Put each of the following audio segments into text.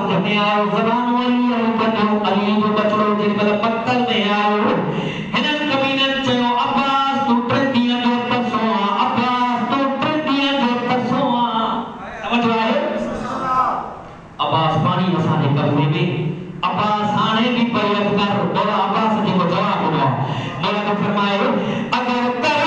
साथ में आयो ज़बान वाली अलकतो अली जो बचड़ो जे मतलब पत्तल में आयो हिनन कमीनन चयो अब्बास तू ट्रंडिया जो पसोआ अब्बास तू ट्रंडिया जो पसोआ समझ आए अब्बास पानी असाने कब्जे में अब्बास हाने भी परियत कर बोला अब्बास जी को जवाब दो बोला तो फरमाए अगर कर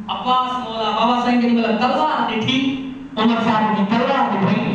अब्बास मौला बाबा साईं जी मतलब तलवार ॾिठी उमर साहब जी तलवार ॾिठी